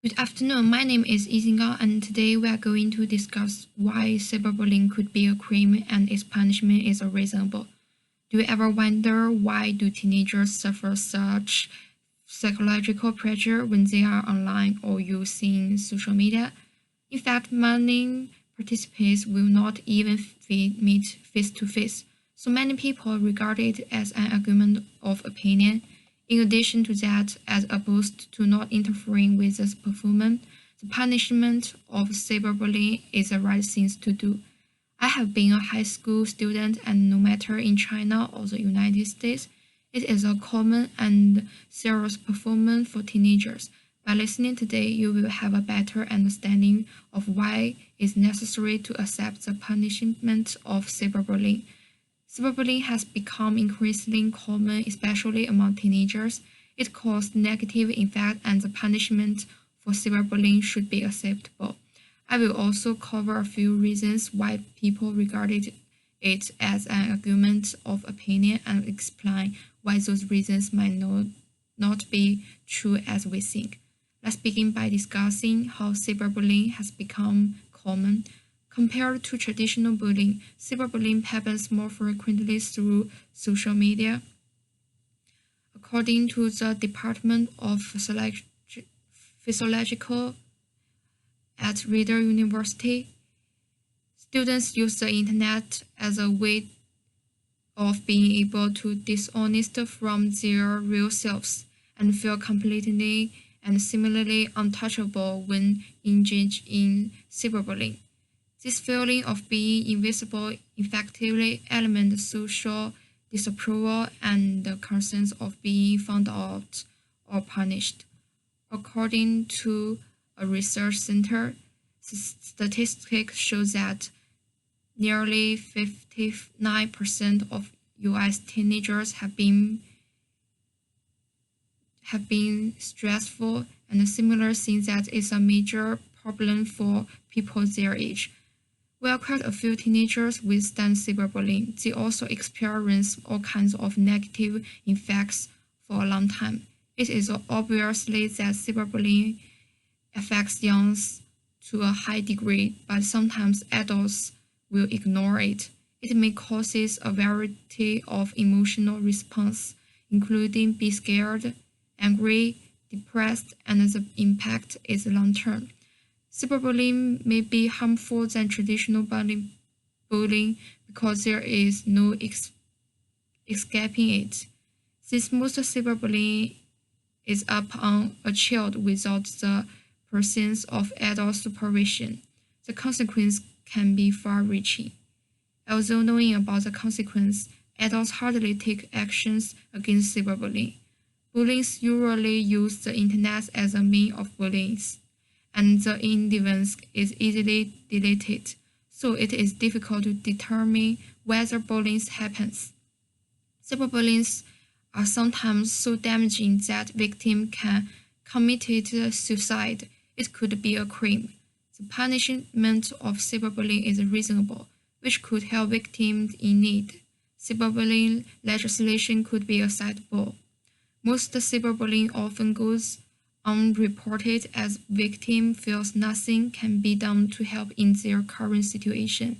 Good afternoon. My name is Isinga, and today we are going to discuss why cyberbullying could be a crime and its punishment is unreasonable. Do you ever wonder why do teenagers suffer such psychological pressure when they are online or using social media? In fact, many participants will not even meet face to face, so many people regard it as an argument of opinion. In addition to that, as opposed to not interfering with the performance, the punishment of cyberbullying is the right thing to do. I have been a high school student, and no matter in China or the United States, it is a common and serious performance for teenagers. By listening today, you will have a better understanding of why it's necessary to accept the punishment of cyberbullying. Cyberbullying has become increasingly common, especially among teenagers. It causes negative effects, and the punishment for cyberbullying should be acceptable. I will also cover a few reasons why people regarded it as an argument of opinion and explain why those reasons might not be true as we think. Let's begin by discussing how cyberbullying has become common. Compared to traditional bullying, cyberbullying happens more frequently through social media. According to the Department of Physiological at Rider University, students use the internet as a way of being able to dishonest from their real selves and feel completely and similarly untouchable when engaged in cyberbullying. This feeling of being invisible effectively aliments social disapproval and the concerns of being found out or punished. According to a research center, statistics show that nearly 59% of US teenagers have been stressful, and a similar thing that is a major problem for people their age. While quite a few teenagers withstand cyberbullying, they also experience all kinds of negative effects for a long time. It is obviously that cyberbullying affects young to a high degree, but sometimes adults will ignore it. It may cause a variety of emotional responses, including be scared, angry, depressed, and the impact is long-term. Cyberbullying may be harmful than traditional bullying because there is no escaping it. Since most cyberbullying is upon a child without the presence of adult supervision, the consequence can be far-reaching. Although knowing about the consequence, adults hardly take actions against cyberbullying. Bullies usually use the internet as a means of bullying, and the evidence is easily deleted, so it is difficult to determine whether bullying happens. Cyberbullying are sometimes so damaging that victims can commit suicide. It could be a crime. The punishment of cyberbullying is reasonable, which could help victims in need. Cyberbullying legislation could be acceptable. Most cyberbullying often goes unreported as victim feels nothing can be done to help in their current situation.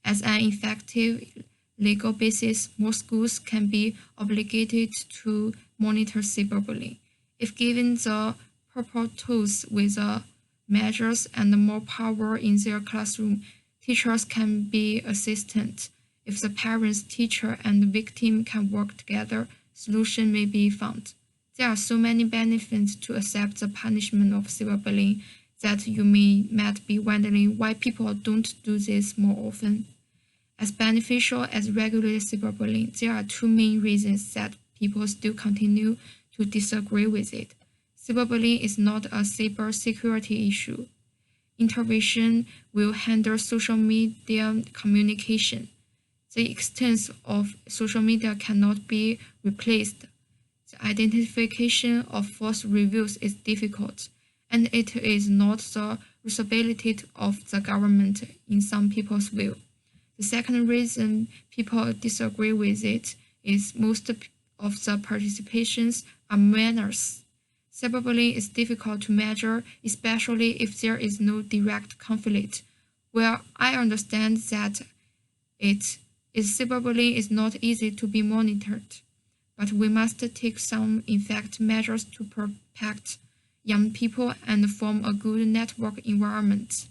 As an effective legal basis, most schools can be obligated to monitor cyberbullying. If given the proper tools with the measures and more power in their classroom, teachers can be assistant. If the parents, teacher, and the victim can work together, solution may be found. There are so many benefits to accept the punishment of cyberbullying that you might be wondering why people don't do this more often. As beneficial as regular cyberbullying, there are two main reasons that people still continue to disagree with it. Cyberbullying is not a cybersecurity issue. Intervention will handle social media communication. The extent of social media cannot be replaced. The identification of false reviews is difficult, and it is not the responsibility of the government in some people's view. The second reason people disagree with it is most of the participations are minors. Cyberbullying is difficult to measure, especially if there is no direct conflict. While I understand that cyberbullying is not easy to be monitored, but we must take some effective measures to protect young people and form a good network environment.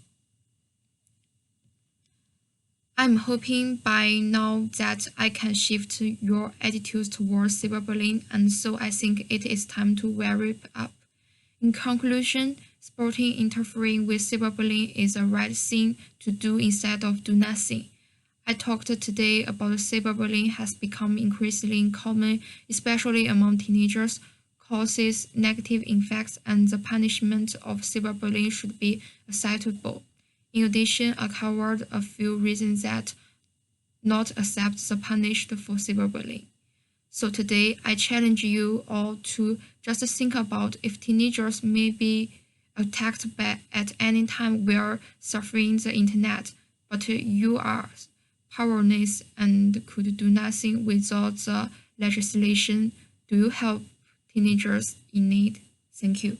I'm hoping by now that I can shift your attitudes towards cyberbullying, and so I think it is time to wrap up. In conclusion, supporting interfering with cyberbullying is the right thing to do instead of do nothing. I talked today about cyberbullying has become increasingly common, especially among teenagers, causes negative effects, and the punishment of cyberbullying should be acceptable. In addition, I covered a few reasons that not accept the punished for cyberbullying. So today, I challenge you all to just think about if teenagers may be attacked at any time while surfing the internet, but you are powerless and could do nothing without the legislation. Do you help teenagers in need? Thank you.